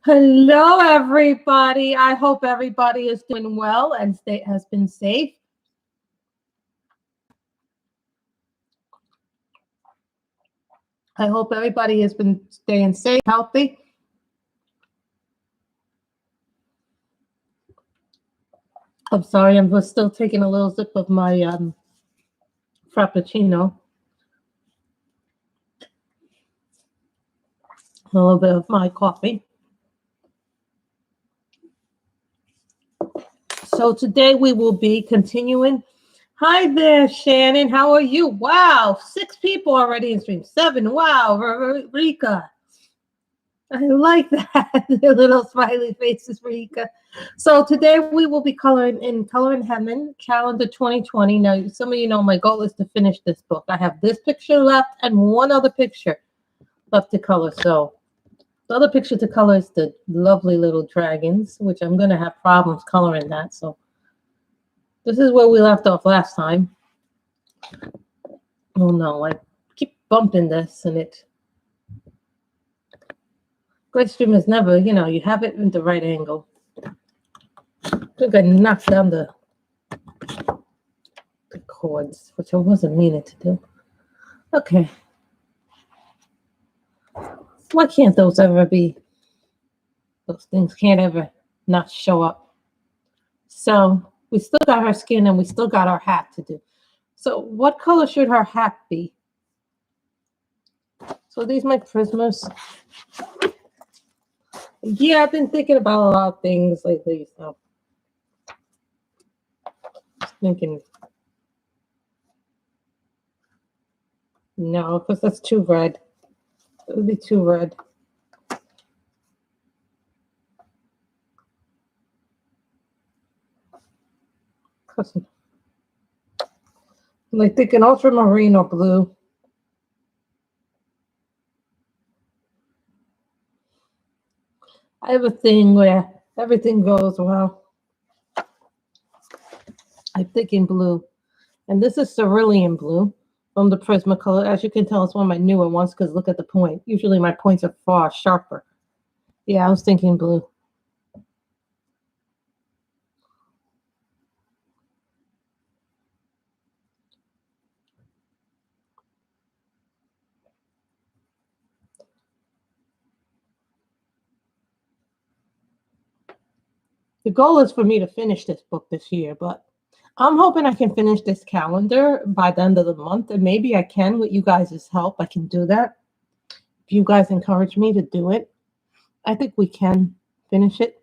Hello, everybody. I hope everybody is doing well and has been safe. I hope everybody has been staying safe, healthy. I'm sorry, I'm still taking a little sip of my Frappuccino. A little bit of my coffee. So today we will be continuing. Hi there, Shannon. How are you? Wow, 6 people already in stream. 7. Wow, Rika. I like that. The little smiley faces, Rika. So today we will be coloring in Color in Heaven, calendar 2020. Now, some of you know my goal is to finish this book. I have this picture left and one other picture left to color. So the other picture to color is the lovely little dragons, which I'm going to have problems coloring that. So this is where we left off last time. Oh no, I keep bumping this and it. Great stream is never, you have it in the right angle. I think I knocked down the cords, which I wasn't meaning to do. Okay. Why can't those things can't ever not show up? So we still got her skin and we still got our hat to do. So what color should her hat be? So these are my Prismas. Yeah, I've been thinking about a lot of things lately. So just thinking, no, because that's too red. It would be too red. I'm like thinking ultramarine or blue. I have a thing where everything goes well. I'm thinking blue. And this is cerulean blue from the Prismacolor. As you can tell, it's one of my newer ones because look at the point. Usually my points are far sharper. Yeah, I was thinking blue. The goal is for me to finish this book this year, but I'm hoping I can finish this calendar by the end of the month, and maybe I can with you guys' help. I can do that. If you guys encourage me to do it, I think we can finish it.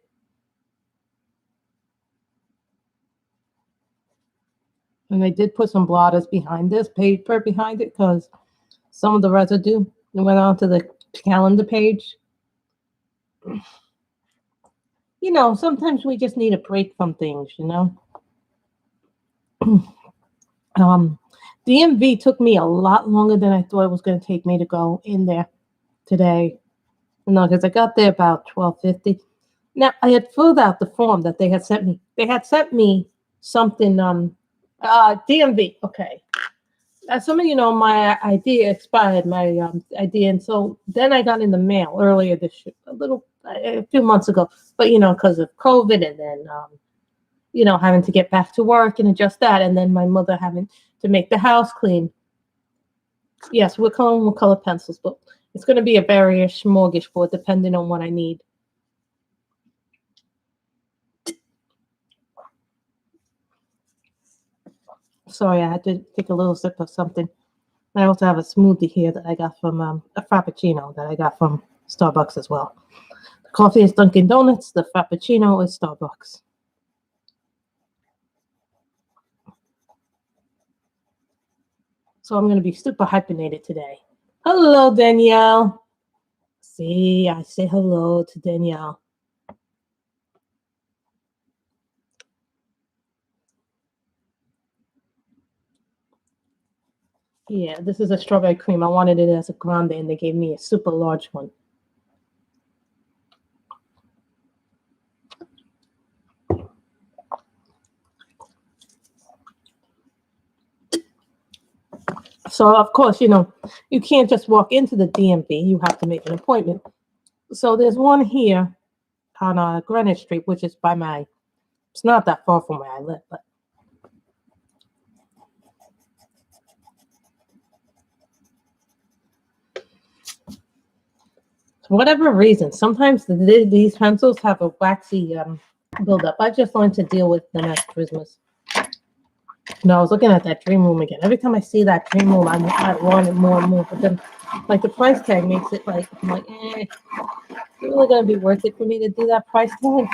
And I did put some blotters behind this paper behind it because some of the residue went onto the calendar page. Sometimes we just need a break from things, DMV took me a lot longer than I thought it was going to take me to go in there today. Because I got there about 12:50. Now, I had filled out the form that they had sent me. They had sent me something, DMV, okay. As some of you know, my ID expired, my ID, and so then I got in the mail earlier this year, a few months ago, but because of COVID and then having to get back to work and adjust that, and then my mother having to make the house clean. Yes, we'll color pencils, but it's going to be a various smorgasbord depending on what I need. Sorry, I had to take a little sip of something. I also have a smoothie here that I got from a Frappuccino that I got from Starbucks as well. The coffee is Dunkin' Donuts. The Frappuccino is Starbucks. So I'm going to be super hyphenated today. Hello, Danielle. See, I say hello to Danielle. Yeah, this is a strawberry cream. I wanted it as a grande, and they gave me a super large one. So, of course, you can't just walk into the DMV. You have to make an appointment. So there's one here on Greenwich Street, which is by my. It's not that far from where I live, but. For whatever reason, sometimes these pencils have a waxy buildup. I just learned to deal with them at Christmas. No, I was looking at that dream room again. Every time I see that dream room, I want it more and more. But then, like, the price tag makes it like, I'm like, is it really going to be worth it for me to do that price tag?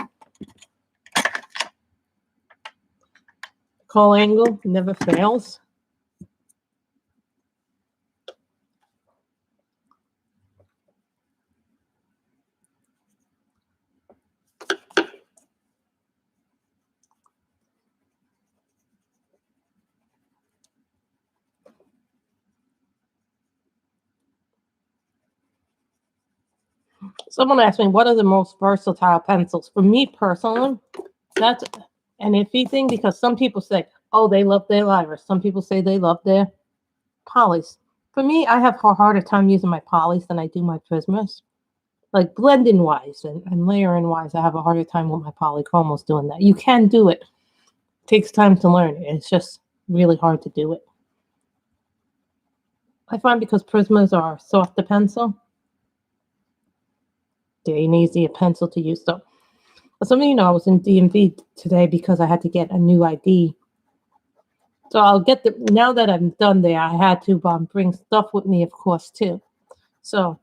Call angle never fails. Someone asked me, what are the most versatile pencils? For me personally, that's an iffy thing because some people say, oh, they love their liners. Some people say they love their polys. For me, I have a harder time using my polys than I do my Prismas. Like blending wise and layering wise, I have a harder time with my polychromos doing that. You can do it. It takes time to learn it. It's just really hard to do it. I find because Prismas are softer pencil, they're an easier pencil to use. So some of you know I was in DMV today because I had to get a new ID. So I'll get now that I'm done there, I had to bring stuff with me, of course, too. So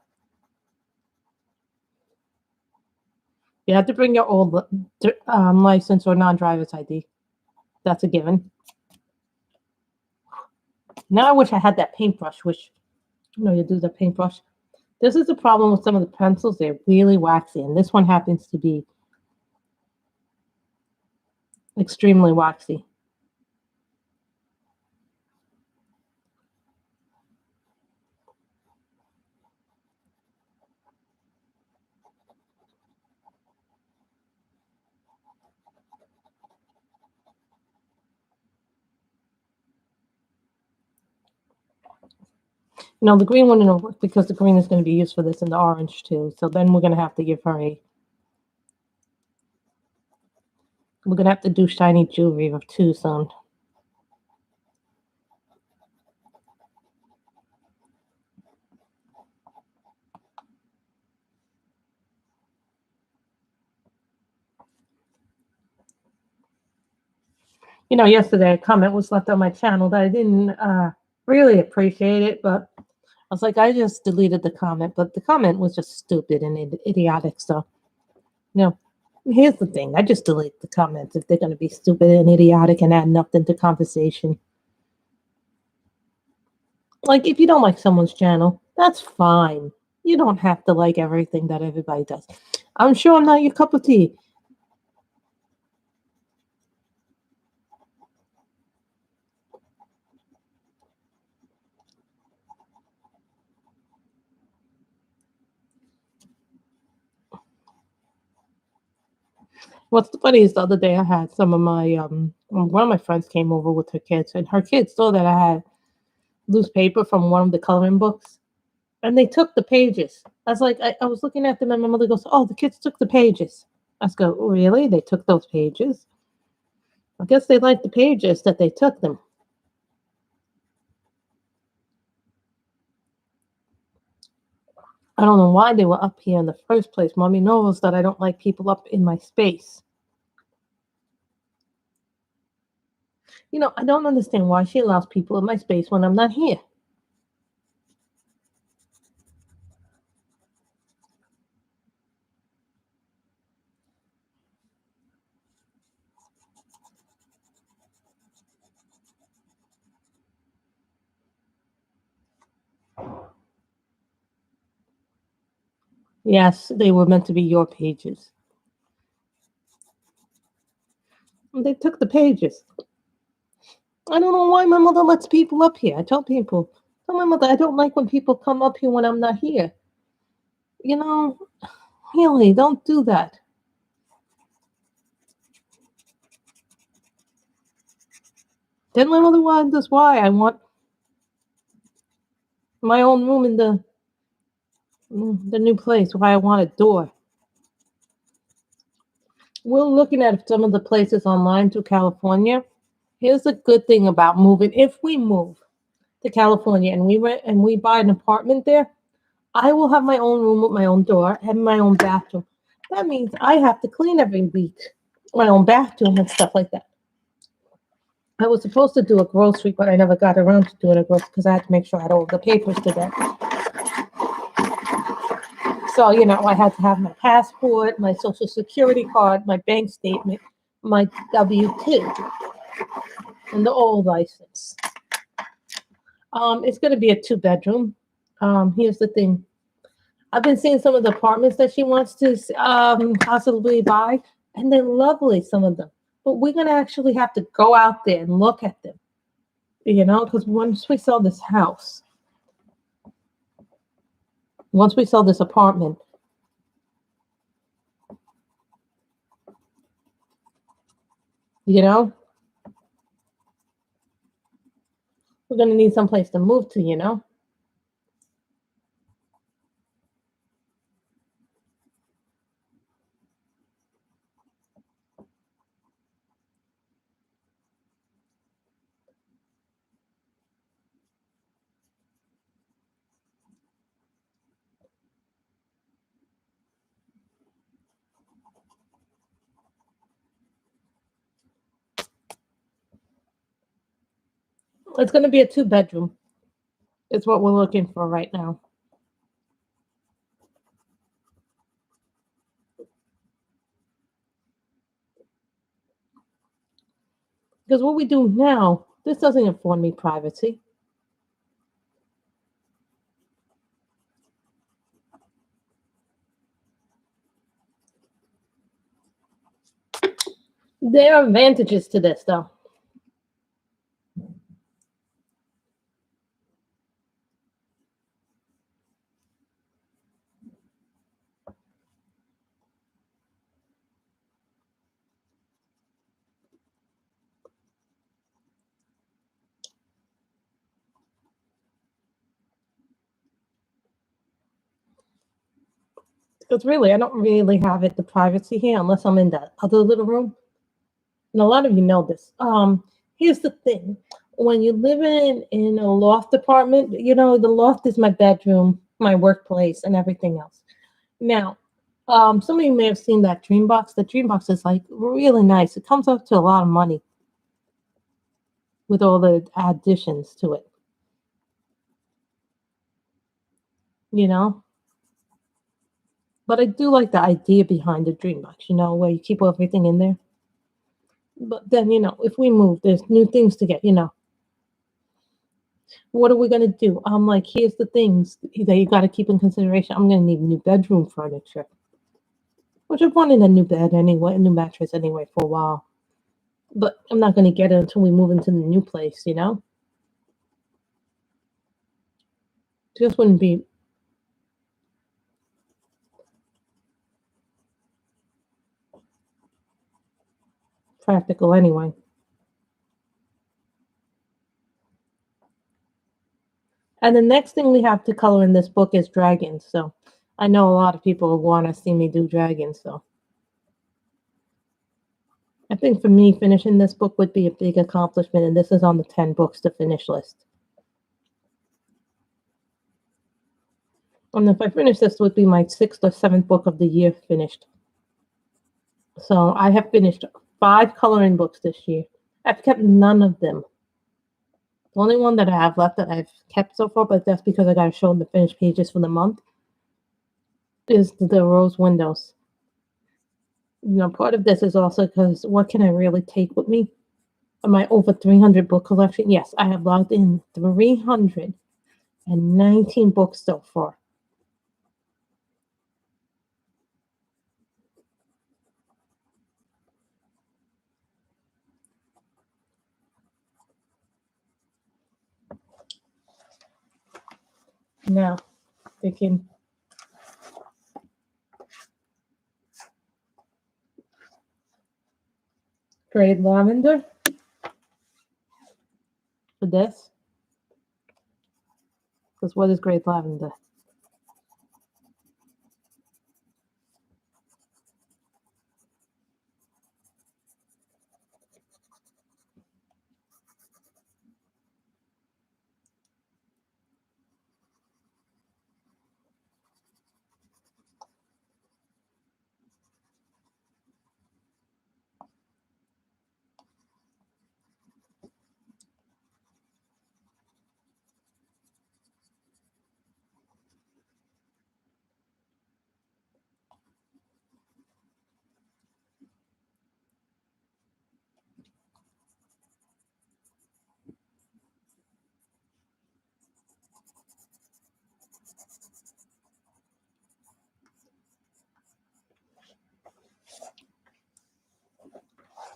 you have to bring your old license or non-driver's ID. That's a given. Now I wish I had that paintbrush, which, you do the paintbrush. This is the problem with some of the pencils. They're really waxy, and this one happens to be extremely waxy. The green one didn't work because the green is going to be used for this and the orange too. So then we're going to have to give her we're going to have to do shiny jewelry of two soon. Yesterday a comment was left on my channel that I didn't really appreciate it, but I was like, I just deleted the comment, but the comment was just stupid and idiotic. So, here's the thing. I just delete the comments if they're going to be stupid and idiotic and add nothing to conversation. Like, if you don't like someone's channel, that's fine. You don't have to like everything that everybody does. I'm sure I'm not your cup of tea. What's funny is the other day I had some of my one of my friends came over with her kids, and her kids saw that I had loose paper from one of the coloring books, and they took the pages. I was like, I was looking at them, and my mother goes, "Oh, the kids took the pages." I was go, "Really? They took those pages? I guess they liked the pages that they took them." I don't know why they were up here in the first place. Mommy knows that I don't like people up in my space. I don't understand why she allows people in my space when I'm not here. Yes, they were meant to be your pages. They took the pages. I don't know why my mother lets people up here. I tell my mother, I don't like when people come up here when I'm not here. Really, don't do that. Then my mother wonders why I want my own room in the new place, why I want a door. We're looking at some of the places online to California. Here's the good thing about moving. If we move to California and we rent and we buy an apartment there, I will have my own room with my own door and my own bathroom. That means I have to clean every week, my own bathroom and stuff like that. I was supposed to do a grocery, but I never got around to doing a grocery because I had to make sure I had all the papers today. So, I had to have my passport, my social security card, my bank statement, my W-2, and the old license. It's going to be a 2-bedroom. Here's the thing. I've been seeing some of the apartments that she wants to possibly buy, and they're lovely, some of them. But we're going to actually have to go out there and look at them, because once we sell this house, once we sell this apartment, we're going to need someplace to move to. It's going to be a 2-bedroom. It's what we're looking for right now. Because what we do now, this doesn't afford me privacy. There are advantages to this, though. Because really, I don't really have the privacy here unless I'm in that other little room. And a lot of you know this. Here's the thing. When you live in a loft apartment, the loft is my bedroom, my workplace, and everything else. Now, some of you may have seen that dream box. The dream box is like really nice. It comes up to a lot of money with all the additions to it. But I do like the idea behind the dream box, where you keep everything in there. But then, if we move, there's new things to get, What are we going to do? I'm like, here's the things that you got to keep in consideration. I'm going to need new bedroom furniture, which I've wanted a new bed anyway, a new mattress anyway for a while. But I'm not going to get it until we move into the new place, Just wouldn't be practical anyway. And the next thing we have to color in this book is dragons. So I know a lot of people want to see me do dragons. So I think for me, finishing this book would be a big accomplishment. And this is on the 10 books to finish list. And if I finish this, would be my 6th or 7th book of the year finished. So I have finished 5 coloring books this year. I've kept none of them. The only one that I have left that I've kept so far, but that's because I got to show them the finished pages for the month, is the Rose Windows. Part of this is also because what can I really take with me? My over 300 book collection. Yes, I have logged in 319 books so far. Now, they can grade lavender for this. Because what is grade lavender?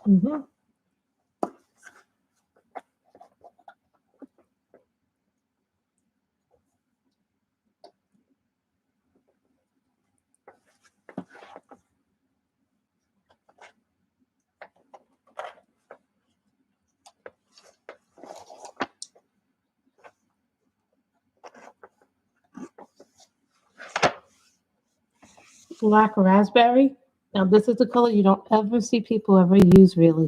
Mm-hmm. Black raspberry. Now this is the color you don't ever see people ever use really.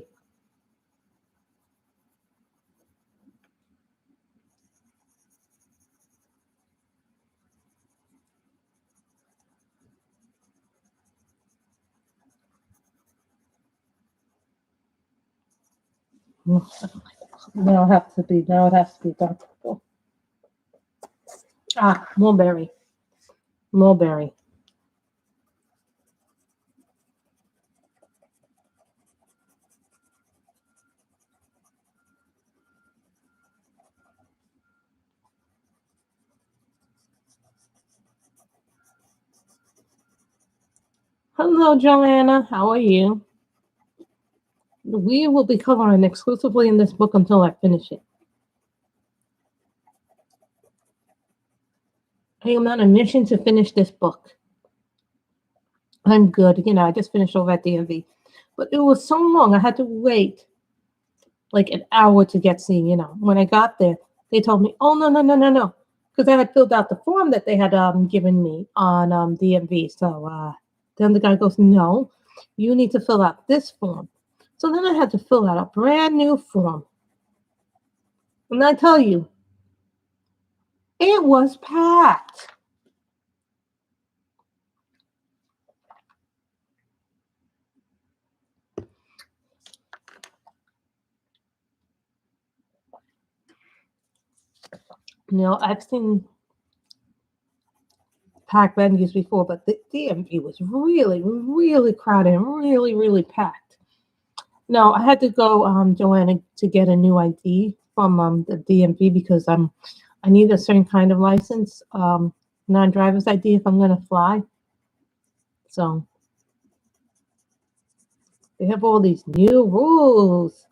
Now it has to be. Now it has to be dark purple. Ah, mulberry. Mulberry. Hello, Joanna. How are you? We will be coloring exclusively in this book until I finish it. I am on a mission to finish this book. I'm good. I just finished over at DMV. But it was so long. I had to wait like an hour to get seen. When I got there, they told me, oh, no, no, no, no, no. Because I had filled out the form that they had given me on DMV. So then the guy goes, no, you need to fill out this form. So then I had to fill out a brand new form. And I tell you, it was packed. I've seen packed venues before, but the DMV was really, really crowded and really, really packed. No, I had to go, Joanna, to get a new ID from the DMV because I need a certain kind of license, non-driver's ID if I'm going to fly. So they have all these new rules.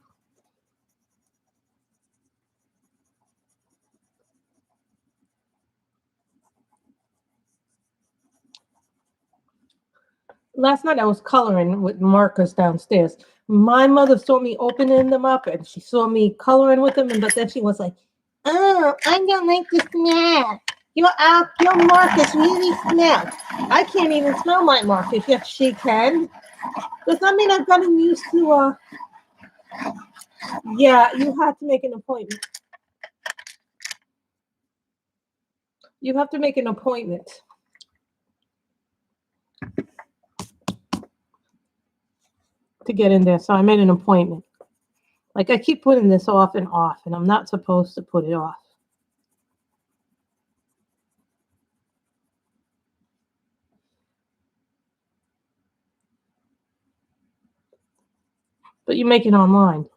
Last night I was coloring with markers downstairs. My mother saw me opening them up and she saw me coloring with them, but then she was like, oh, I don't like the smell. Your markers really smell. I can't even smell my markers. Yes, she can. Because I've gotten used to yeah, you have to make an appointment. You have to make an appointment to get in there. So I made an appointment. Like I keep putting this off, and I'm not supposed to put it off. But you make it online.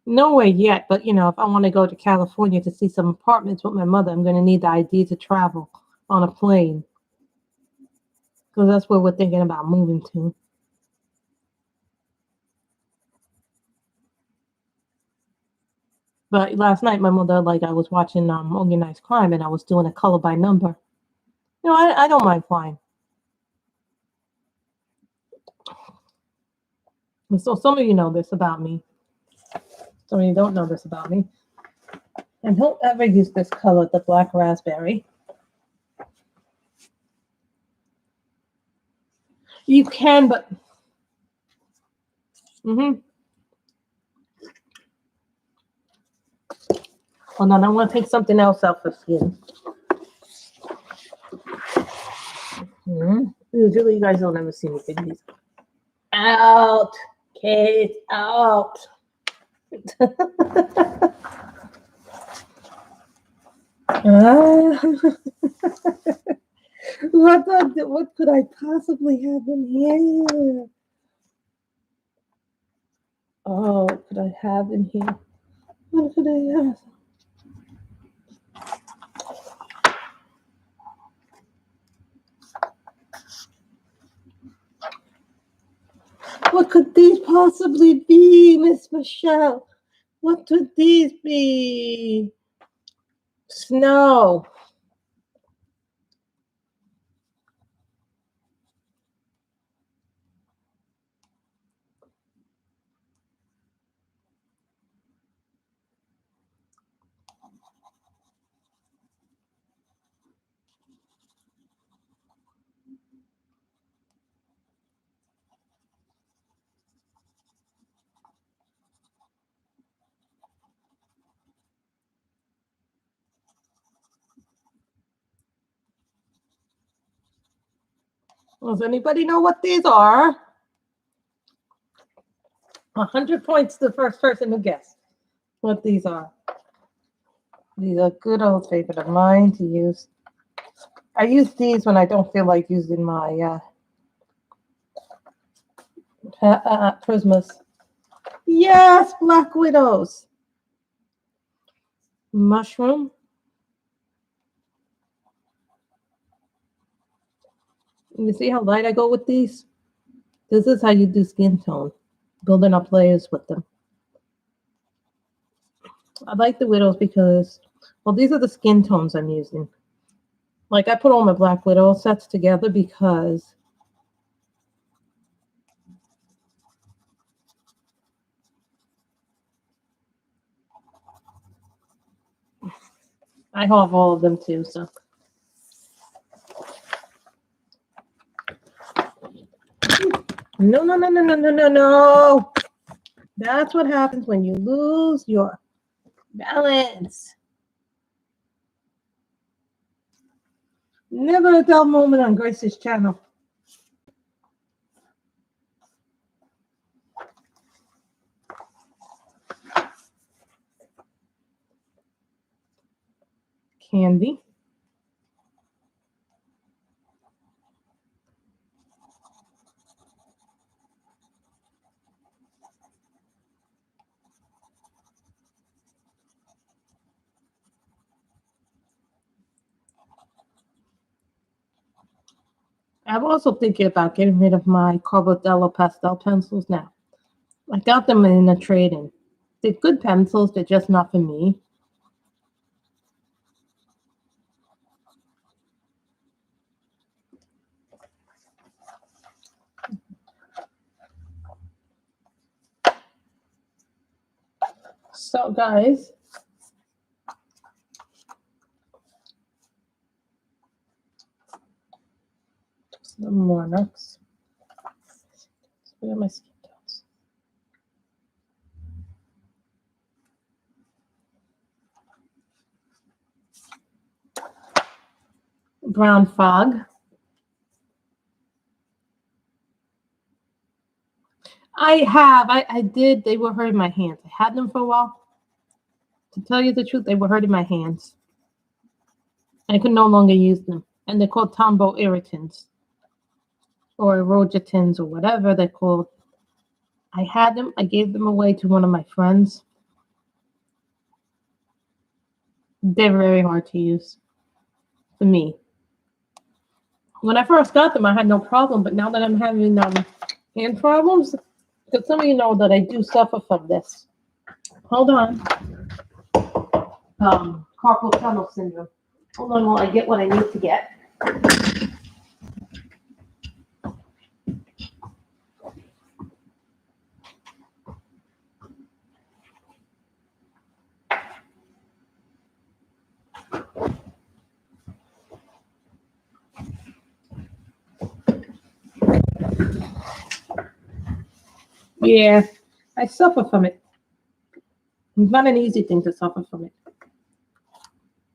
No way yet, but if I want to go to California to see some apartments with my mother, I'm going to need the ID to travel on a plane. Because that's where we're thinking about moving to. But last night, my mother, I was watching Organized Crime, and I was doing a color by number. I don't mind flying. And so some of you know this about me. Some of you don't know this about me. And don't ever use this color, the black raspberry. You can, but hold on, I want to take something else out for skin. Usually, you guys don't ever see me take these. Out, Kate, out. What could I possibly have in here? Oh, what could I have in here? What could I have? What could these possibly be, Miss Michelle? What could these be? Snow. Does anybody know what these are? 100 points to the first person who guessed what these are. These are good old favorite of mine to use. I use these when I don't feel like using my Prismas. Yes, Black Widows. Mushroom. You see how light I go with these? This is how you do skin tone. Building up layers with them. I like the Widows because, well, these are the skin tones I'm using. Like, I put all my Black Widow sets together because I have all of them too, so. No, no, no, no, no, no, no, no. That's what happens when you lose your balance. Never a dull moment on Grace's channel. Candy. I'm also thinking about getting rid of my Carbonello pastel pencils now. I got them in a trade-in. They're good pencils, they're just not for me. So, guys, some more nuts. Where are my skin tones? Brown fog. I did. They were hurting my hands. I had them for a while. To tell you the truth, they were hurting my hands. I could no longer use them. And they're called Tombow irritants. Or erogitins or whatever they're called. I had them. I gave them away to one of my friends. They're very hard to use. For me. When I first got them, I had no problem. But now that I'm having hand problems, because some of you know that I do suffer from this. Hold on. Carpal tunnel syndrome. Hold on while I get what I need to get. Yeah, I suffer from it. It's not an easy thing to suffer from it.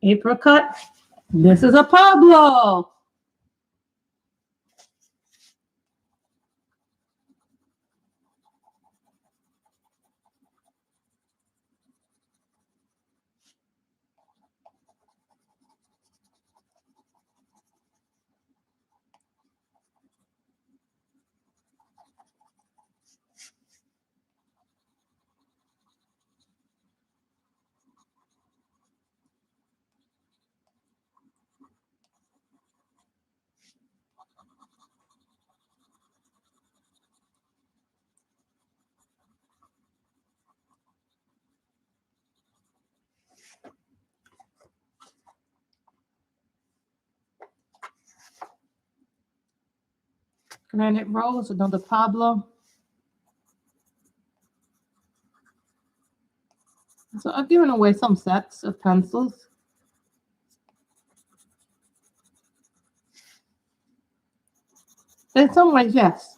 Apricot. This is a Pablo. Granite Rose, another Pablo. So I've given away some sets of pencils. In some ways, yes.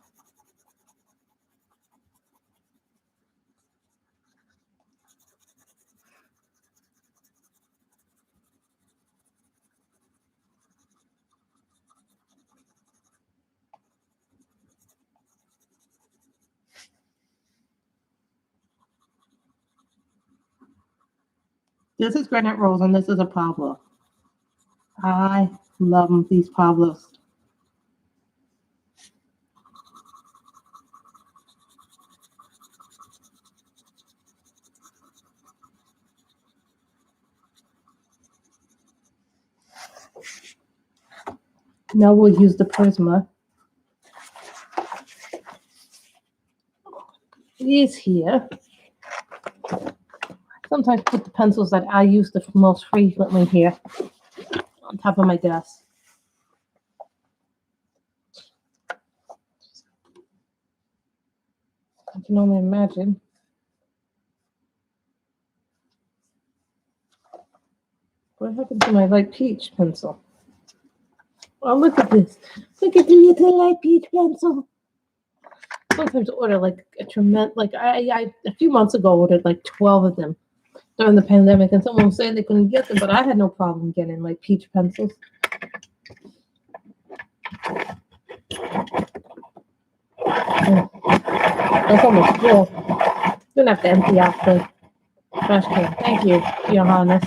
This is Granite Rose, and this is a Pablo. I love these Pablos. Now we'll use the Prisma. These here. Sometimes put the pencils that I use the most frequently here on top of my desk. I can only imagine. What happened to my light peach pencil? Oh, look at this. Look at the little light peach pencil. Sometimes order like a tremendous, like I a few months ago ordered like 12 of them during the pandemic, and someone was saying they couldn't get them, but I had no problem getting like peach pencils. That's almost full. Gonna have to empty out the trash can. Thank you, Your Highness.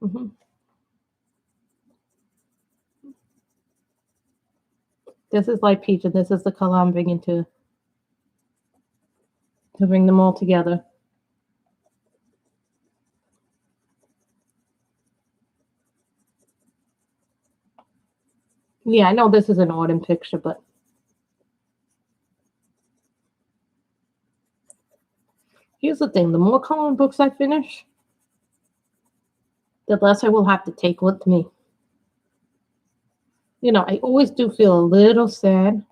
Mm-hmm. This is light peach, and this is the color I'm bringing to bring them all together. Yeah, I know this is an autumn picture, but here's the thing. The more coloring books I finish, the less I will have to take with me. You know, I always do feel a little sad.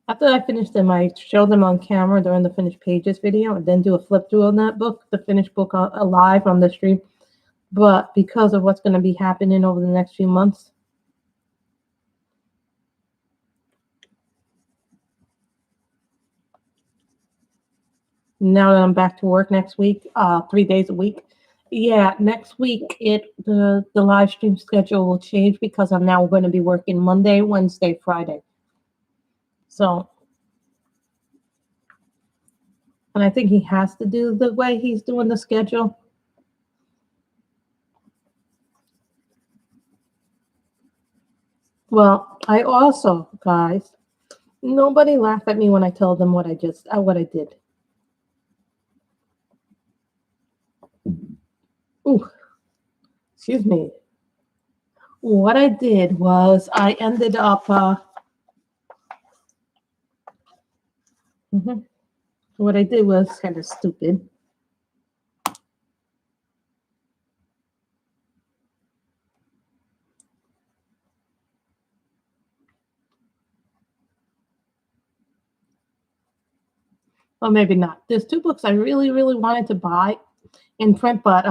After I finish them, I show them on camera during the finished pages video, and then do a flip through on that book, the finished book, live on the stream. But because of what's going to be happening over the next few months, now that I'm back to work next week, 3 days a week. Yeah, next week the live stream schedule will change because I'm now going to be working Monday, Wednesday, Friday. So, and I think he has to do the way he's doing the schedule. Well, I also, guys, nobody laugh at me when I tell them what I did. Ooh, excuse me. What I did was I ended up. What I did was kind of stupid. Well, maybe not. There's two books I really, really wanted to buy in print, but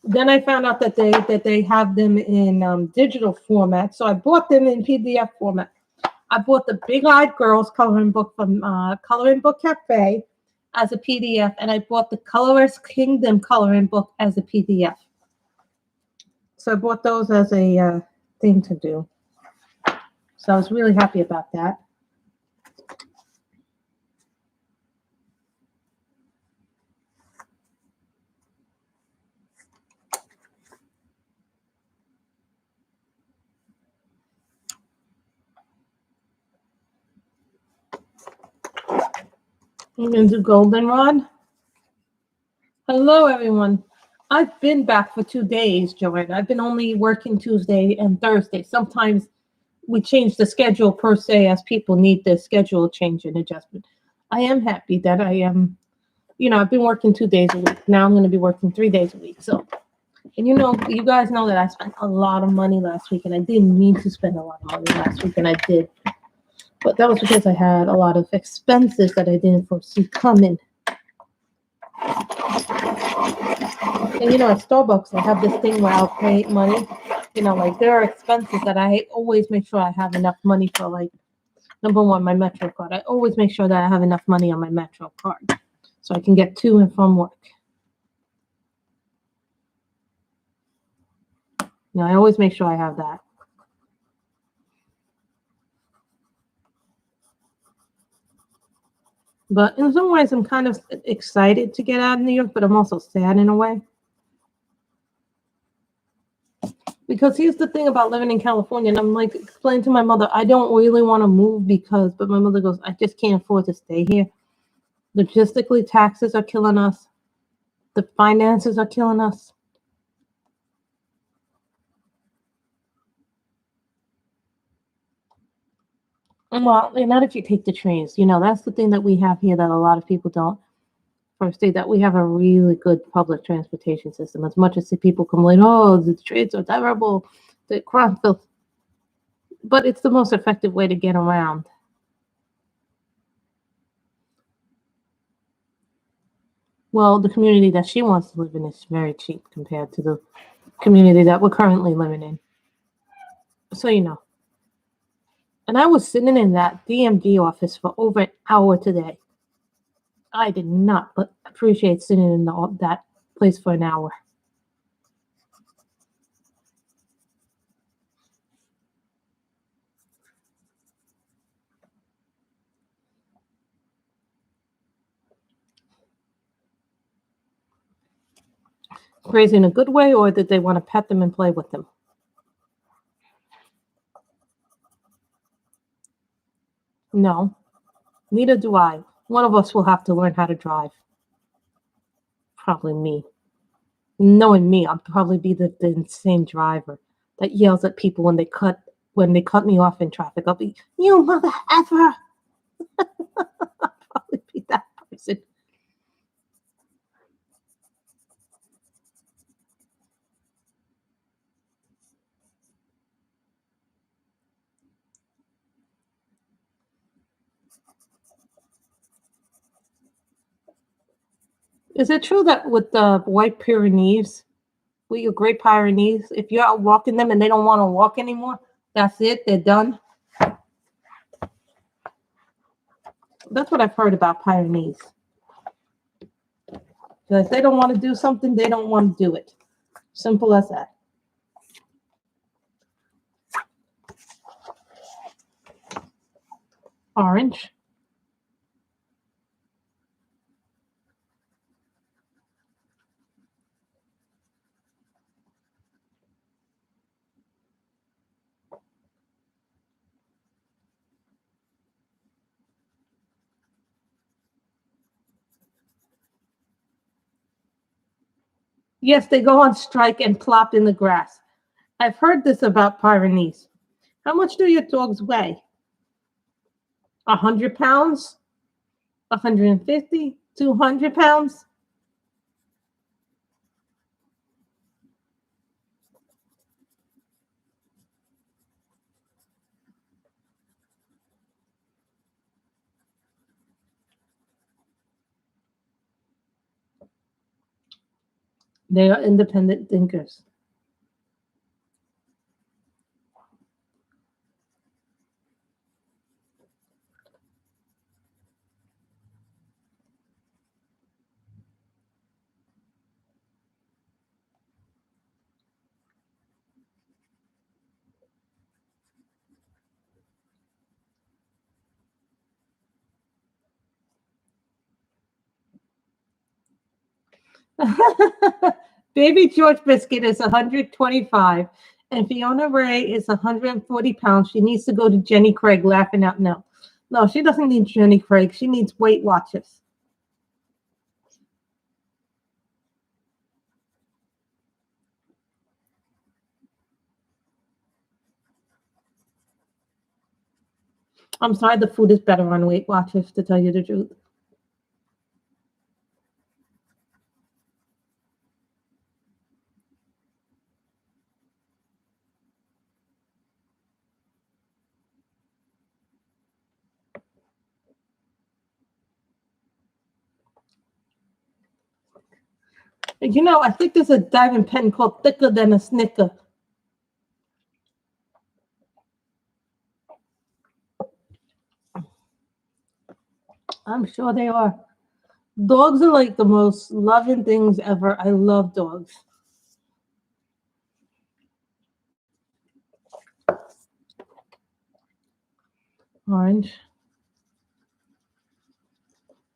then I found out that they have them in digital format, so I bought them in PDF format. I bought the Big Eyed Girls coloring book from Coloring Book Cafe as a PDF, and I bought the Colorist Kingdom coloring book as a PDF. So I bought those as a thing to do. So I was really happy about that. I'm going to do goldenrod. Hello, everyone. I've been back for 2 days, Joanne. I've been only working Tuesday and Thursday. Sometimes we change the schedule per se as people need the schedule change and adjustment. I am happy that I am, I've been working 2 days a week. Now I'm going to be working 3 days a week. So, and you guys know that I spent a lot of money last week, and I didn't mean to spend a lot of money last week, and I did. But that was because I had a lot of expenses that I didn't foresee coming. And at Starbucks, I have this thing where I'll pay money. Like there are expenses that I always make sure I have enough money for. Like number one, my Metro card. I always make sure that I have enough money on my Metro card so I can get to and from work. I always make sure I have that. But in some ways, I'm kind of excited to get out of New York, but I'm also sad in a way. Because here's the thing about living in California, and I'm like explaining to my mother, I don't really want to move but my mother goes, I just can't afford to stay here. Logistically, taxes are killing us. The finances are killing us. Well, not if you take the trains. That's the thing that we have here that a lot of people don't. For a state that we have a really good public transportation system. As much as the people complain, oh, the trains are terrible, the crime filth. But it's the most effective way to get around. Well, the community that she wants to live in is very cheap compared to the community that we're currently living in. So, And I was sitting in that DMV office for over an hour today. I did not appreciate sitting in that place for an hour. Crazy in a good way, or did they want to pet them and play with them? No, neither do I. One of us will have to learn how to drive. Probably me. Knowing me, I'll probably be the insane driver that yells at people when they cut me off in traffic. I'll be, you mother effer. I'll probably be that person. Is it true that with the white Pyrenees, with your Great Pyrenees, if you're out walking them and they don't want to walk anymore, that's it, they're done? That's what I've heard about Pyrenees. Because if they don't want to do something, they don't want to do it. Simple as that. Orange. Yes, they go on strike and plop in the grass. I've heard this about Pyrenees. How much do your dogs weigh? 100 pounds? 150? 200 pounds? They are independent thinkers. Baby George Biscuit is 125, and Fiona Ray is 140 pounds. She needs to go to Jenny Craig laughing out. No, she doesn't need Jenny Craig. She needs Weight Watchers. I'm sorry, the food is better on Weight Watchers, to tell you the truth. You know, I think there's a diamond pen called Thicker Than a Snicker. I'm sure they are. Dogs are like the most loving things ever. I love dogs. Orange.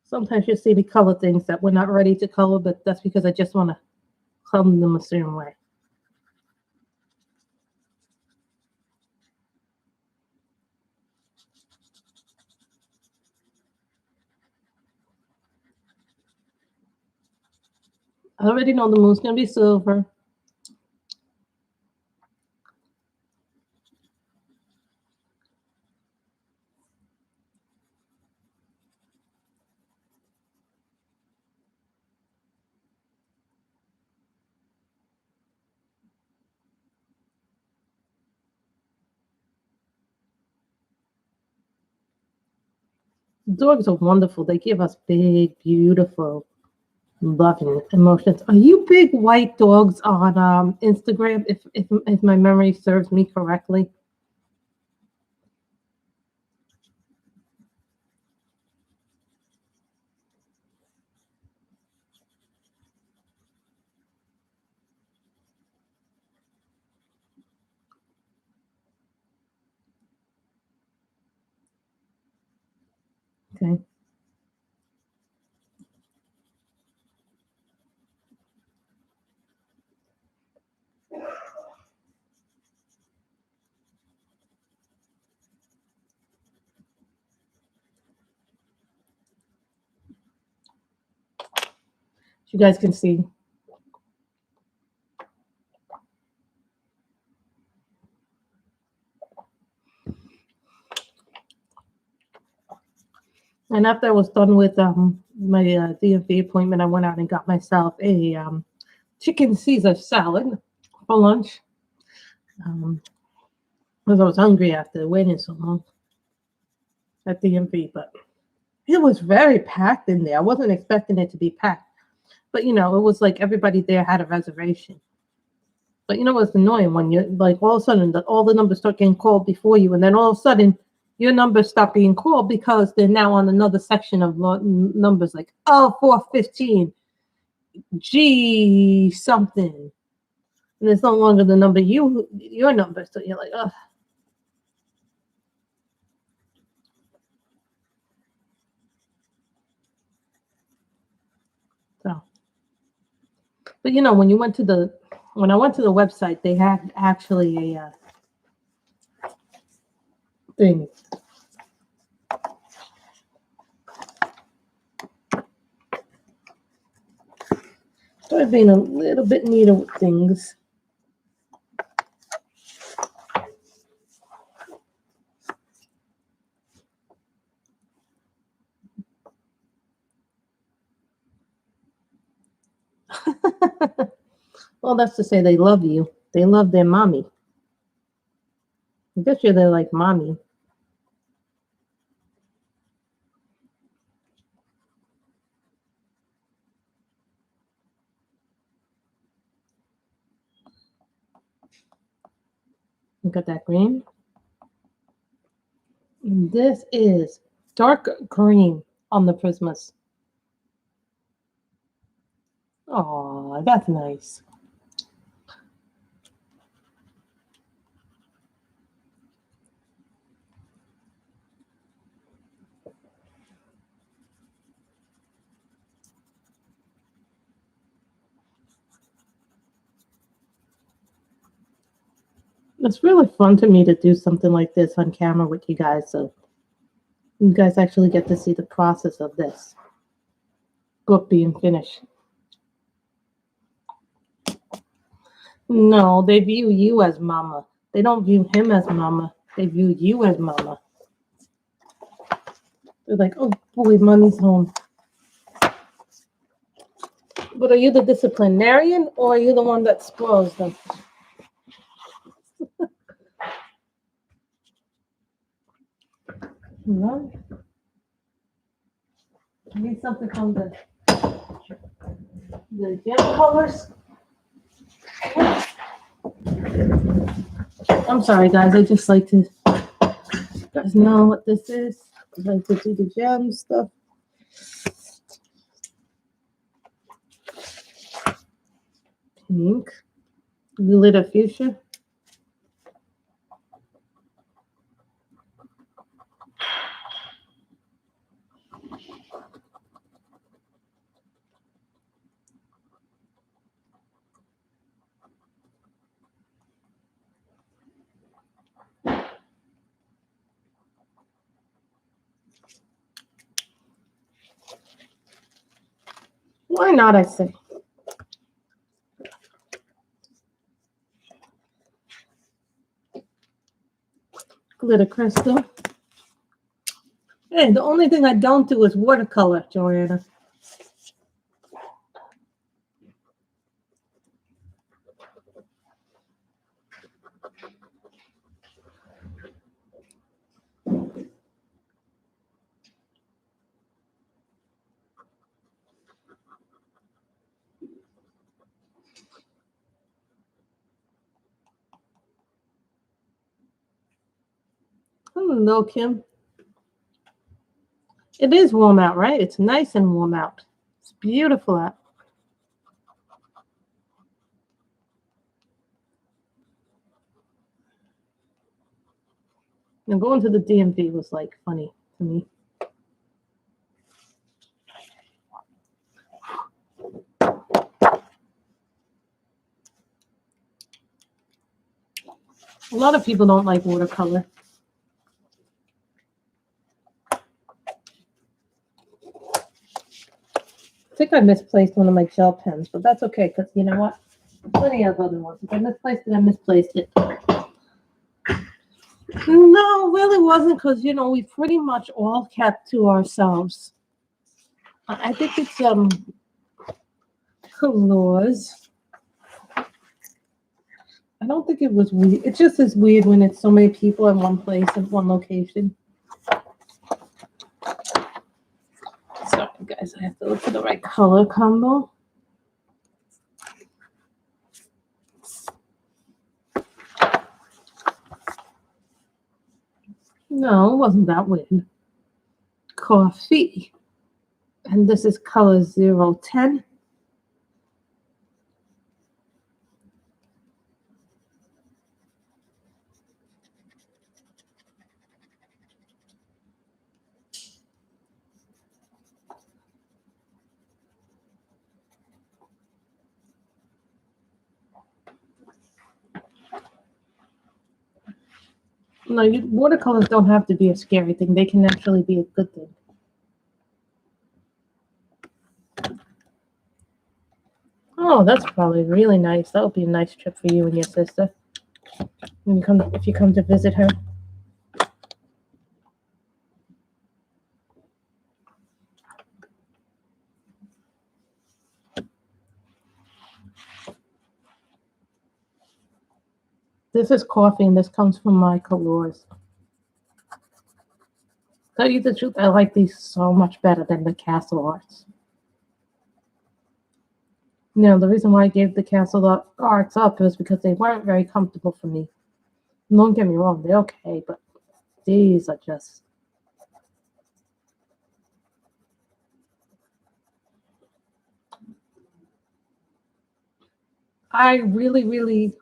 Sometimes you see me color things that we're not ready to color, but that's because I just want to color them a certain way. I already know the moon's going to be silver. Dogs are wonderful. They give us big, beautiful, loving emotions. Are you big white dogs on Instagram? If my memory serves me correctly. Okay. You guys can see. And after I was done with my DMV appointment, I went out and got myself a chicken Caesar salad for lunch. Because I was hungry after waiting so long at DMV, but it was very packed in there. I wasn't expecting it to be packed, but you know, it was like everybody there had a reservation. But you know what's annoying when you like all of a sudden all the numbers start getting called before you, and then all of a sudden your numbers stop being called because they're now on another section of numbers like 415 G something, and it's no longer the number your number. So you're like, oh. So, but you know, when I went to the website, they had actually a thing. Started being a little bit neater with things. Well, that's to say they love you. They love their mommy. I bet you they're like mommy. Look at that green. And this is dark green on the Prismas. Oh, that's nice. It's really fun to me to do something like this on camera with you guys, so you guys actually get to see the process of this book being finished. No, they view you as mama. They don't view him as mama. They view you as mama. They're like, oh boy, mommy's home. But are you the disciplinarian or are you the one that spoils them? No. I need something from the gem colors. I'm sorry, guys. I just like to, you guys know what this is. I like to do the gem stuff. Pink. Glitter fuchsia. Why not, I say. Glitter crystal. Hey, the only thing I don't do is watercolor, Joanna. Hello, Kim. It is warm out, right? It's nice and warm out. It's beautiful out. Now, going to the DMV was like funny to me. A lot of people don't like watercolor. I think I misplaced one of my gel pens, but that's okay because you know what? Plenty of other ones. If I misplaced it, I misplaced it. No, really wasn't because we pretty much all kept to ourselves. I think it's colors. I don't think it was weird. It just is weird when it's so many people in one place in one location. Sorry, guys, I have to look for the right color combo. No, it wasn't that weird. Coffee. And this is color 010. No, watercolors don't have to be a scary thing. They can actually be a good thing. Oh, that's probably really nice. That would be a nice trip for you and your sister. If you come to visit her. This is coffee, and this comes from my colors. Tell you the truth, I like these so much better than the Castle Arts. The reason why I gave the Castle Arts up was because they weren't very comfortable for me. Don't get me wrong, they're okay, but these are just... I really, really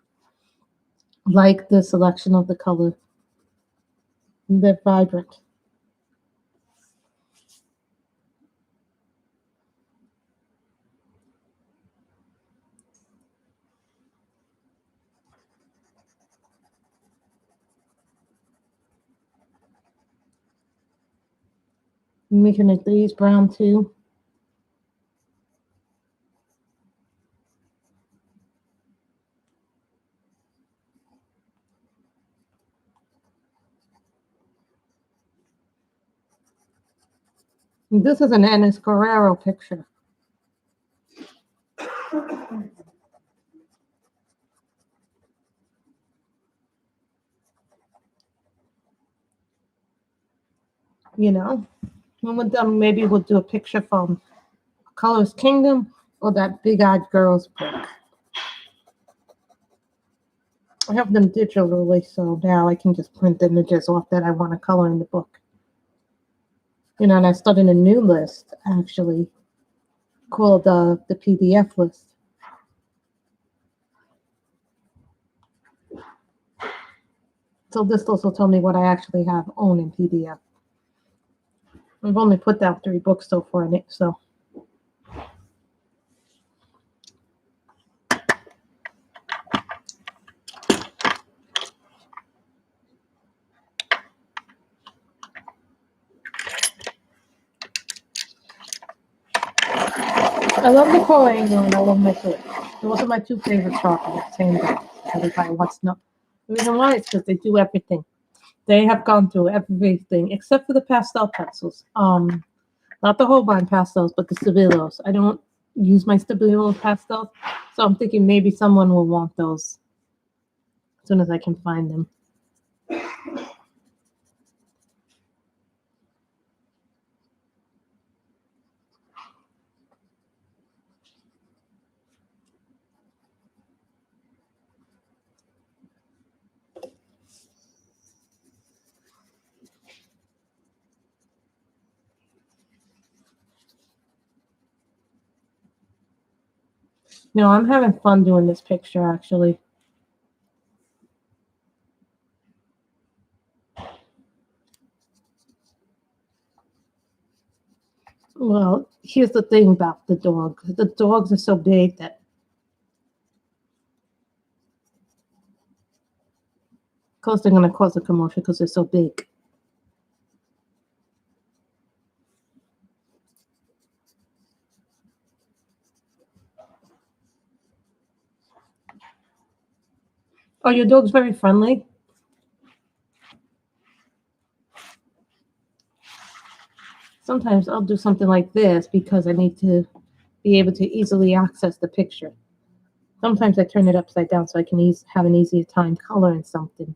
like the selection of the color. They're vibrant. I'm making these brown too. This is an Ennis Guerrero picture. You know, when we're done, maybe we'll do a picture from Colors Kingdom or that Big Eyed Girls book. I have them digitally, so now I can just print images off that I want to color in the book. You know, and I started a new list, actually, called the PDF list. So this list will tell me what I actually have own in PDF. I've only put down 3 books so far in it, so. I love the Coral Angel and I love my food. Those are my 2 favorite chocolates, hands down. Everybody wants to know. The reason why is because they do everything. They have gone through everything except for the pastel pencils. Not the Holbein pastels, but the Stabilos. I don't use my Stabilo pastels, so I'm thinking maybe someone will want those as soon as I can find them. No, I'm having fun doing this picture, actually. Well, here's the thing about the dog. The dogs are so big that of course they're going to cause a commotion because they're so big. Are your dogs very friendly? Sometimes I'll do something like this because I need to be able to easily access the picture. Sometimes I turn it upside down so I can have an easier time coloring something.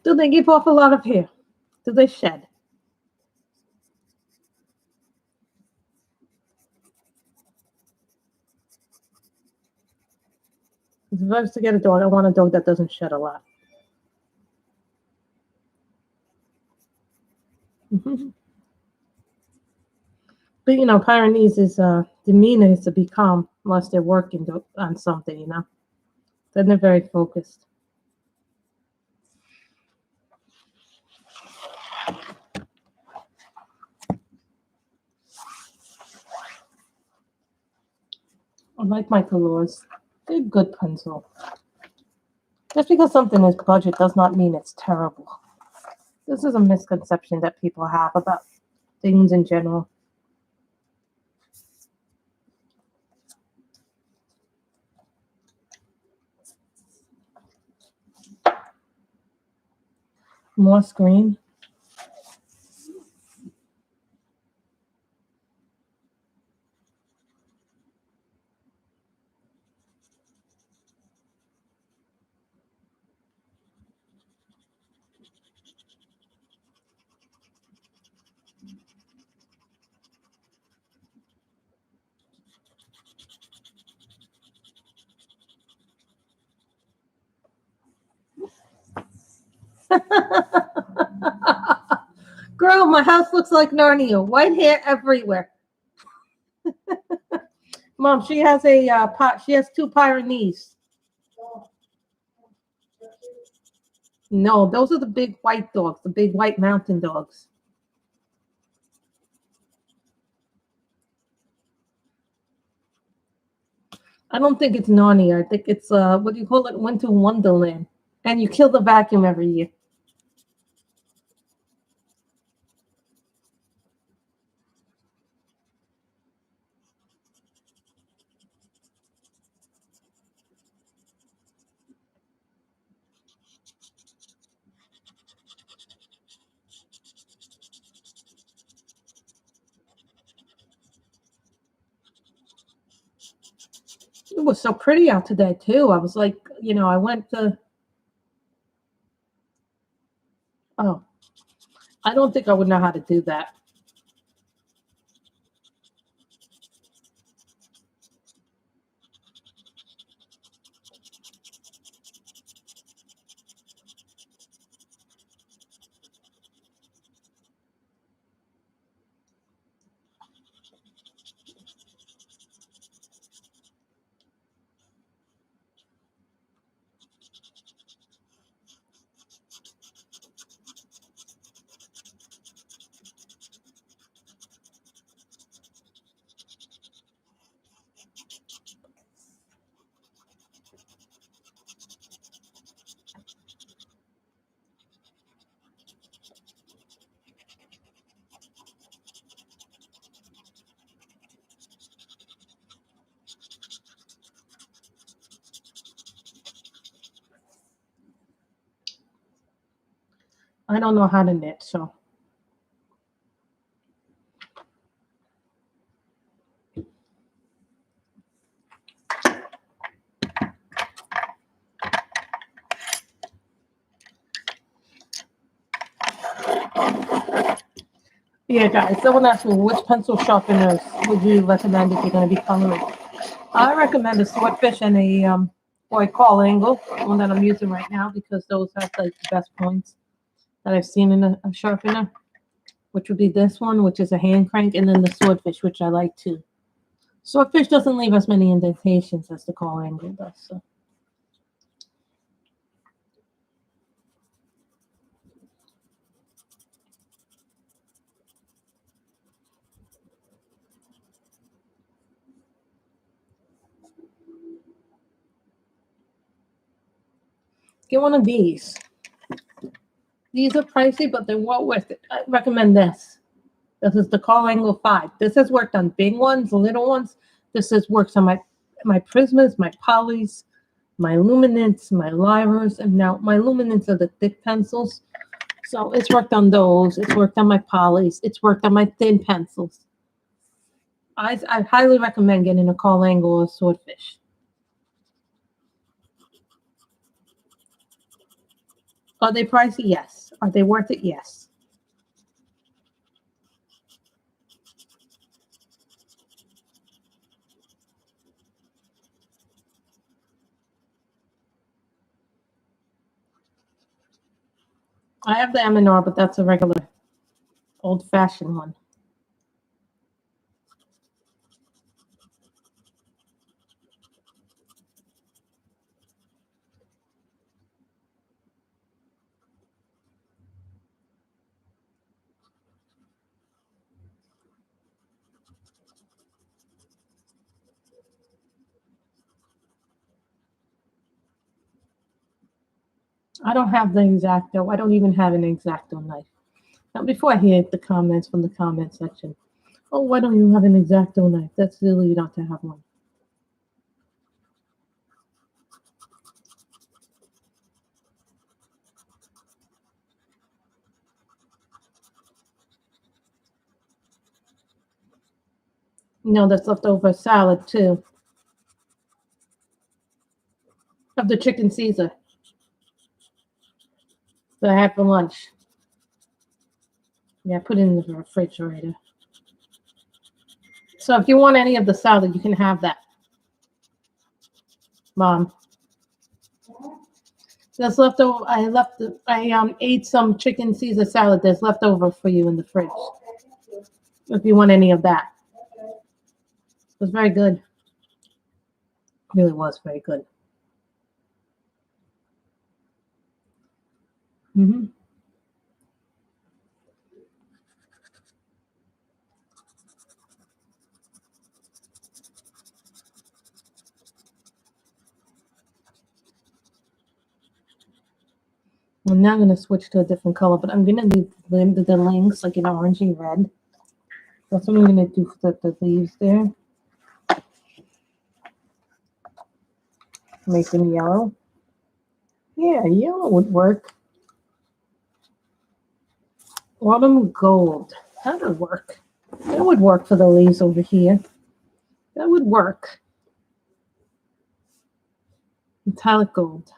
Do they give off a lot of hair? Do they shed? If I was to get a dog, I want a dog that doesn't shed a lot. But you know, Pyrenees' demeanor is to be calm unless they're working on something, you know. Then they're very focused. I like my colors. They're good pencil. Just because something is budget does not mean it's terrible. This is a misconception that people have about things in general. More screen. Girl, my house looks like Narnia. White hair everywhere. Mom, she has a pot. She has 2 Pyrenees. No, those are the big white dogs, the big white mountain dogs. I don't think it's Narnia. I think it's what do you call it? Winter Wonderland. And you kill the vacuum every year. It was so pretty out today too. I was like, I went to oh, I don't think I would know how to do that. I don't know how to knit, so yeah, guys. Someone asked me which pencil sharpeners would you recommend if you're going to be coloring. I recommend a swordfish and a or a call angle, one that I'm using right now because those have like the best points that I've seen in a sharpener, which would be this one, which is a hand crank, and then the swordfish, which I like too. Swordfish doesn't leave as many indentations as the call angle does. So. Get one of these. These are pricey, but they're well worth it. I recommend this. This is the Call Angle 5. This has worked on big ones, little ones. This has worked on my Prismas, my Polys, my Luminants, my Lyras, and now my Luminants are the thick pencils. So it's worked on those. It's worked on my Polys. It's worked on my thin pencils. I highly recommend getting a Call Angle or Swordfish. Are they pricey? Yes. Are they worth it? Yes. I have the M&R, but that's a regular old-fashioned one. I don't have the X-Acto. I don't even have an X-Acto knife. Now, before I hear the comments from the comment section, oh, why don't you have an X-Acto knife? That's silly not to have one. No, that's leftover salad too. Of the chicken Caesar that I had for lunch. Yeah, put it in the refrigerator. So if you want any of the salad, you can have that. Mom. That's leftover. I ate some chicken Caesar salad that's left over for you in the fridge. If you want any of that. It was very good. It really was very good. Mm-hmm. I'm now going to switch to a different color, but I'm going to leave the links like in orange and red. That's what I'm going to do for the leaves there. Make them yellow. Yeah, yellow would work. Autumn gold. That would work. That would work for the leaves over here. That would work. Metallic gold.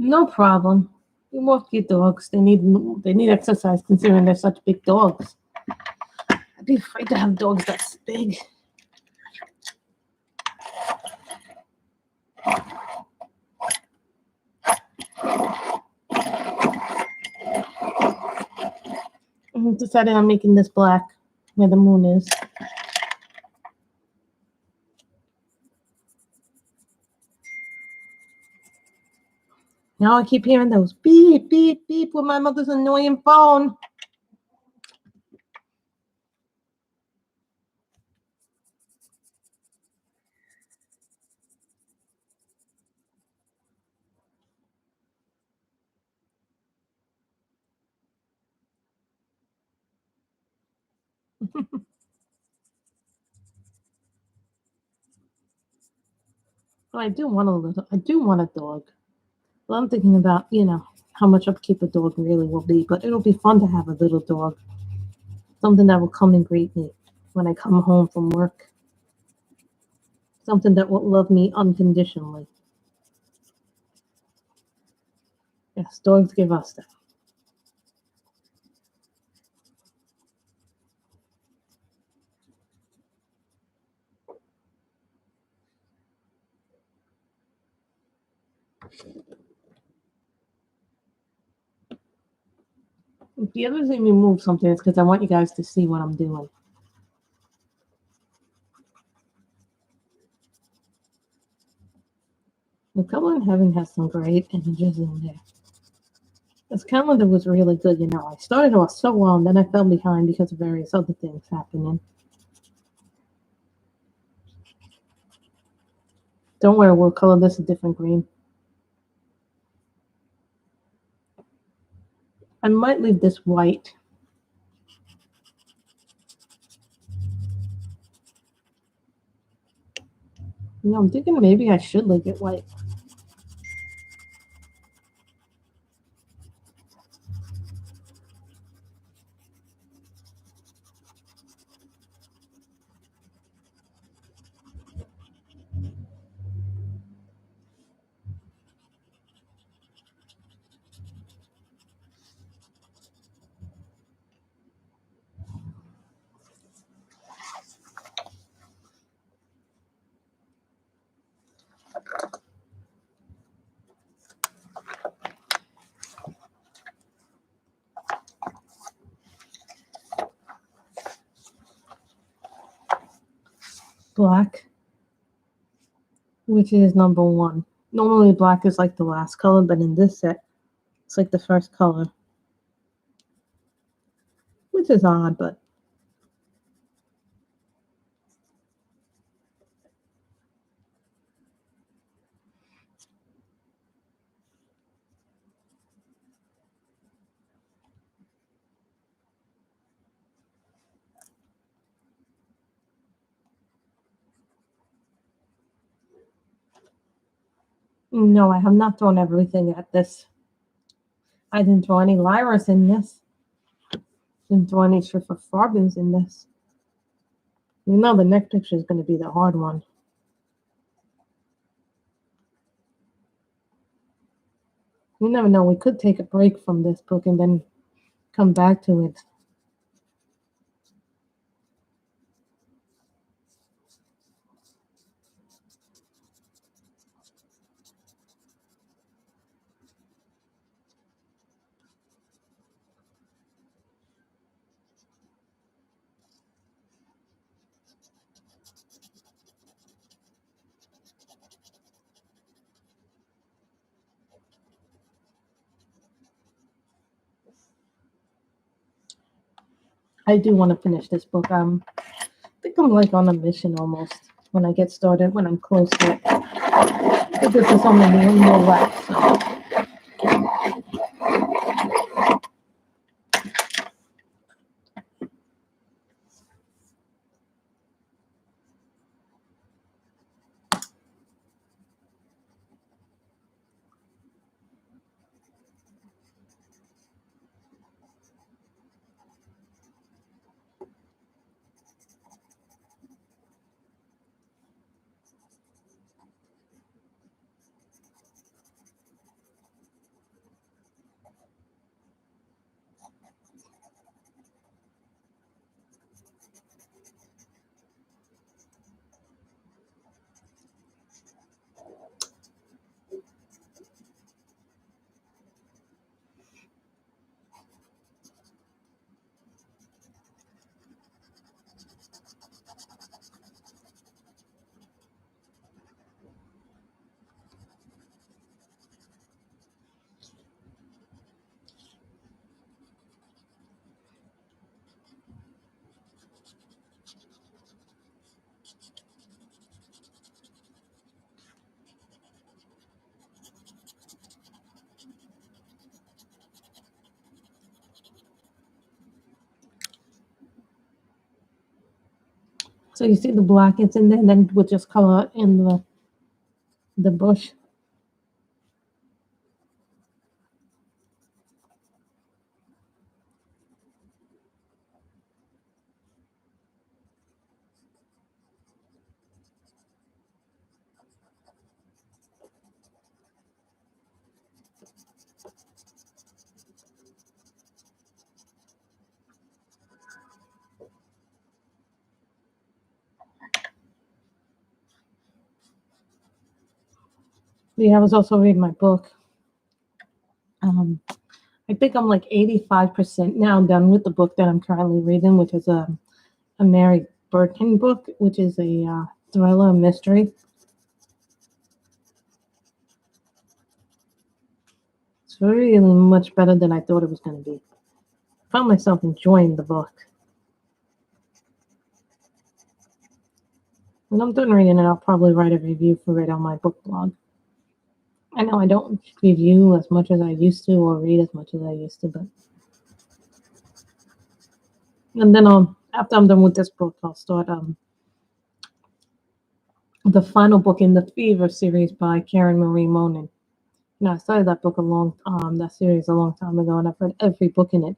No problem. You walk your dogs. They need exercise considering they're such big dogs. I'd be afraid to have dogs that's big. I decided on making this black where the moon is. Now I keep hearing those beep, beep, beep with my mother's annoying phone. I do want a dog. Well, I'm thinking about, how much upkeep a dog really will be, but it'll be fun to have a little dog. Something that will come and greet me when I come home from work. Something that will love me unconditionally. Yes, dogs give us that. If the other thing we move something, it's because I want you guys to see what I'm doing. The Color in Heaven has some great images in there. This calendar was really good, I started off so well, and then I fell behind because of various other things happening. Don't worry, we'll color this a different green. I might leave this white. I'm thinking maybe I should leave it white. Black, which is number 1. Normally black is like the last color, but in this set, it's like the first color. Which is odd, but No, I have not thrown everything at this. I didn't throw any Lyras in this. Didn't throw any Schiffer Farbins in this. You know the next picture is going to be the hard one. You never know. We could take a break from this book and then come back to it. I do want to finish this book. I think I'm like on a mission almost when I get started, when I'm close to it. But this is only one more left. So you see the blankets in there, and then we'll just color in the bush. Yeah, I was also reading my book. I think I'm like 85% now done with the book that I'm currently reading, which is a Mary Burton book, which is a thriller mystery. It's really much better than I thought it was going to be. I found myself enjoying the book. When I'm done reading it, I'll probably write a review for it on my book blog. I know I don't review as much as I used to or read as much as I used to, but and then after I'm done with this book, I'll start the final book in the Fever series by Karen Marie Monin. I started that book that series a long time ago, and I've read every book in it,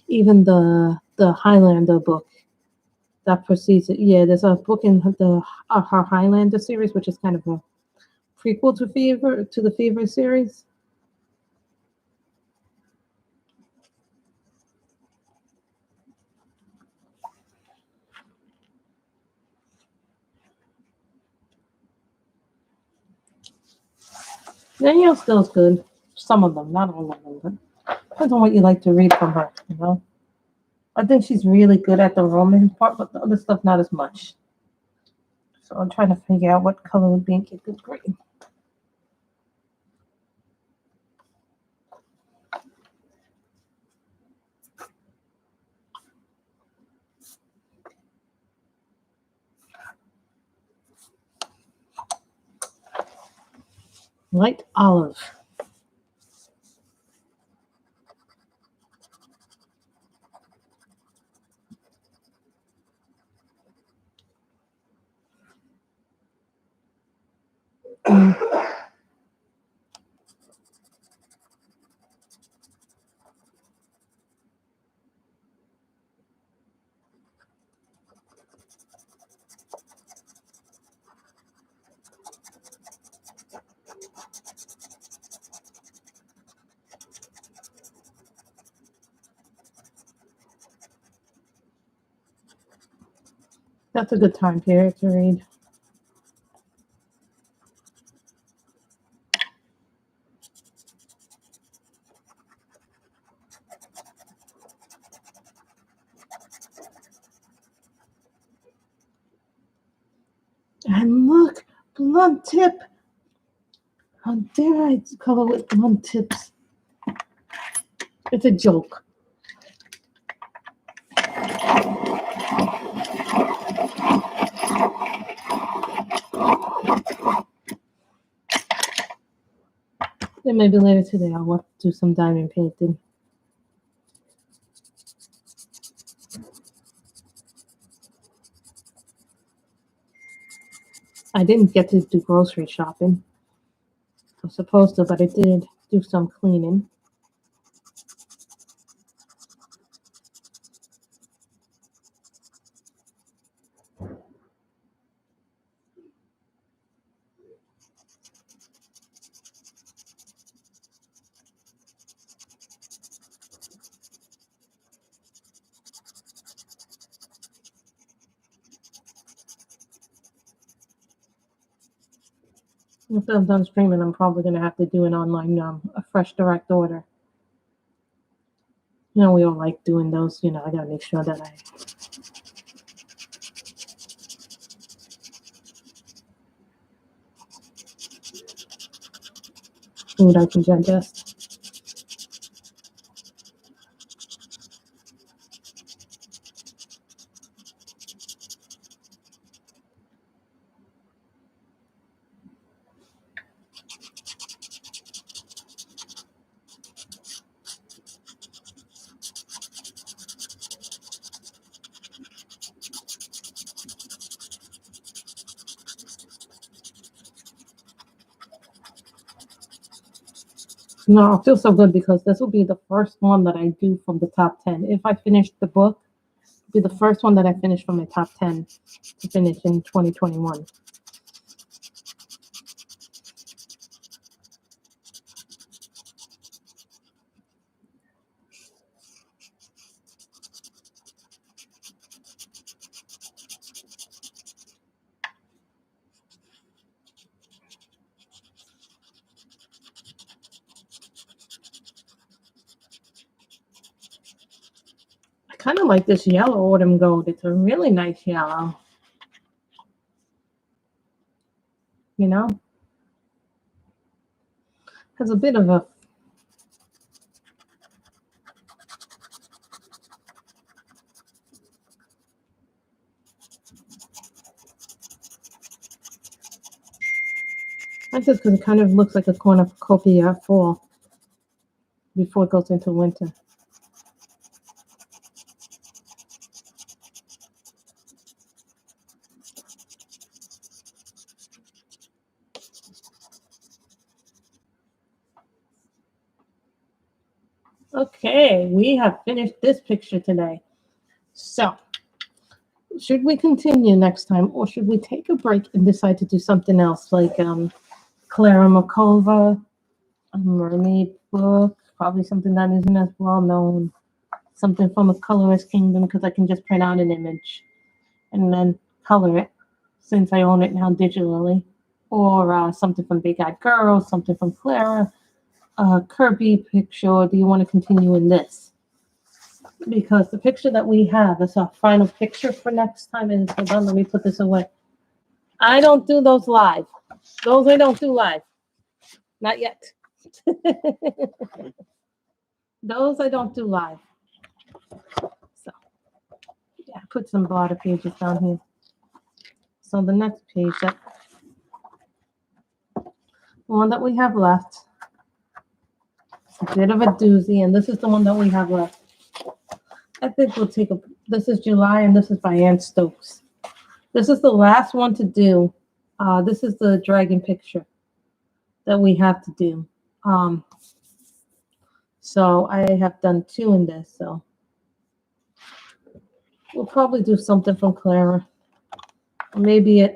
even the Highlander book that precedes it. Yeah, there's a book in the her Highlander series, which is kind of a prequel to the Fever series. Danielle Still's good. Some of them, not all of them, but depends on what you like to read from her. I think she's really good at the romance part, but the other stuff not as much. So I'm trying to figure out what color would make a good green. Light olive. That's a good time period to read. And look, blunt tip. How dare I color with blunt tips? It's a joke. Then maybe later today I'll want to do some diamond painting. I didn't get to do grocery shopping. I was supposed to, but I did do some cleaning. After I'm done streaming, I'm probably going to have to do an online, a fresh direct order. You know, we all like doing those. You know, I got to make sure that food I can digest. No, I feel so good because this will be the first one that I do from the top 10. If I finish the book, it'll be the first one that I finish from my top 10 to finish in 2021. I kind of like this yellow autumn gold. It's a really nice yellow. You know? Has a bit of a I like this because it kind of looks like a cornucopia fall before it goes into winter. Okay, we have finished this picture today. So, should we continue next time or should we take a break and decide to do something else like Clara Makova, a mermaid book, probably something that isn't as well known, something from a colorist kingdom because I can just print out an image and then color it since I own it now digitally, or something from Big Eyed Girl, something from Clara, a Kirby picture, or do you want to continue in this? Because the picture that we have is our final picture for next time. And hold on, let me put this away. I don't do those live. Those I don't do live. Not yet. Those I don't do live. So, yeah, put some border pages down here. So the next page, that one that we have left, a bit of a doozy, and this is the one that we have left. I think we'll take this is July, and this is by Ann Stokes. This is the last one to do. This is the dragon picture that we have to do. So I have done 2 in this, so we'll probably do something from Clara. Or maybe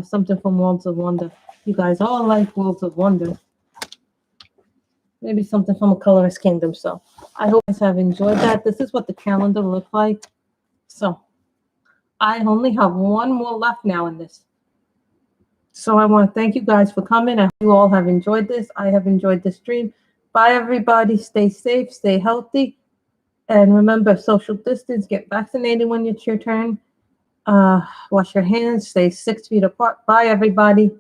something from Worlds of Wonder. You guys all like Worlds of Wonder. Maybe something from a colorist kingdom. So I hope you guys have enjoyed that. This is what the calendar looked like. So I only have one more left now in this. So I want to thank you guys for coming. I hope you all have enjoyed this. I have enjoyed the stream. Bye, everybody. Stay safe, stay healthy. And remember, social distance, get vaccinated when it's your turn. Wash your hands, stay 6 feet apart. Bye, everybody.